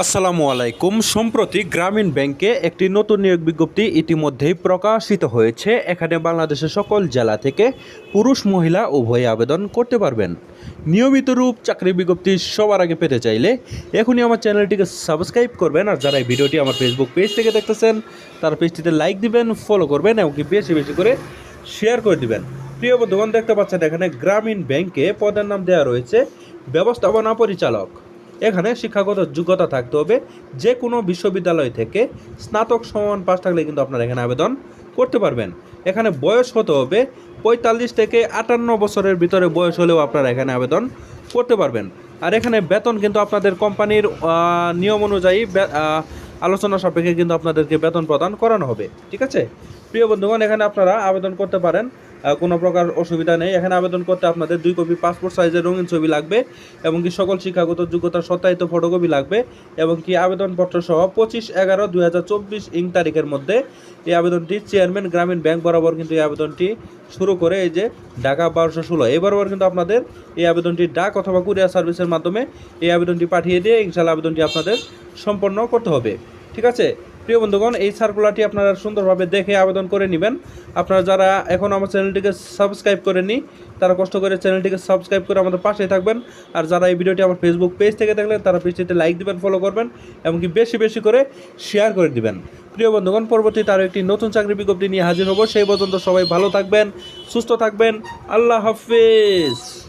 আসসালামু আলাইকুম। সম্প্রতি গ্রামীণ ব্যাংকে একটি নতুন নিয়োগ বিজ্ঞপ্তি ইতিমধ্যেই প্রকাশিত হয়েছে। এখানে বাংলাদেশের সকল জেলা থেকে পুরুষ মহিলা উভয়ে আবেদন করতে পারবেন। নিয়মিত রূপ চাকরি বিজ্ঞপ্তি সবার আগে পেতে চাইলে এখনই আমার চ্যানেলটিকে সাবস্ক্রাইব করবেন, আর যারা এই ভিডিওটি আমার ফেসবুক পেজ থেকে দেখতেছেন তারা পেজটিতে লাইক দিবেন, ফলো করবেন এবং বেশি বেশি করে শেয়ার করে দিবেন। প্রিয় বন্ধুগণ, দেখতে পাচ্ছেন এখানে গ্রামীণ ব্যাংকে পদের নাম দেওয়া রয়েছে ব্যবস্থাপনা পরিচালক। এখানে শিক্ষাগত যোগ্যতা থাকতে হবে যে কোনো বিশ্ববিদ্যালয় থেকে স্নাতক সমান পাস থাকলে কিন্তু আপনারা এখানে আবেদন করতে পারবেন। এখানে বয়স হতে হবে 45 থেকে 58 বছরের ভিতরে বয়স হলেও আপনারা এখানে আবেদন করতে পারবেন। আর এখানে বেতন কিন্তু আপনাদের কোম্পানির নিয়ম অনুযায়ী আলোচনা সাপেক্ষে কিন্তু আপনাদেরকে বেতন প্রদান করানো হবে। ঠিক আছে প্রিয় বন্ধুগণ, এখানে আপনারা আবেদন করতে পারেন, কোনো প্রকার অসুবিধা নেই। এখানে আবেদন করতে আপনাদের 2 কপি পাসপোর্ট সাইজের রঙিন ছবি লাগবে এবং কি সকল শিক্ষাগত যোগ্যতার সত্যায়িত ফটোকপি লাগবে এবং কি আবেদনপত্র সহ 25/11/2024 ইং তারিখের মধ্যে এই আবেদনটি চেয়ারম্যান গ্রামীণ ব্যাংক বরাবর কিন্তু এই আবেদনটি শুরু করে এই যে ঢাকা 1216 এই বরাবর কিন্তু আপনাদের এই আবেদনটি ডাক অথবা কুরিয়ার সার্ভিসের মাধ্যমে এই আবেদনটি পাঠিয়ে দিয়ে ইনশাআল্লাহ আবেদনটি আপনাদের সম্পন্ন করতে হবে। ঠিক আছে প্রিয় বন্ধুগণ, এই সার্কুলারটি আপনারা সুন্দরভাবে দেখে আবেদন করে নেবেন। আপনারা যারা এখন আমার চ্যানেলটিকে সাবস্ক্রাইব করেননি তারা কষ্ট করে চ্যানেলটিকে সাবস্ক্রাইব করে আমাদের পাশেই থাকবেন। আর যারা এই ভিডিওটি আমার ফেসবুক পেজ থেকে দেখলেন তারা পেজটিতে লাইক দিবেন, ফলো করবেন এবং কি বেশি বেশি করে শেয়ার করে দিবেন। প্রিয় বন্ধুগণ, পরবর্তীতে আরও একটি নতুন চাকরি বিজ্ঞপ্তি নিয়ে হাজির হব। সেই পর্যন্ত সবাই ভালো থাকবেন, সুস্থ থাকবেন। আল্লাহ হাফেজ।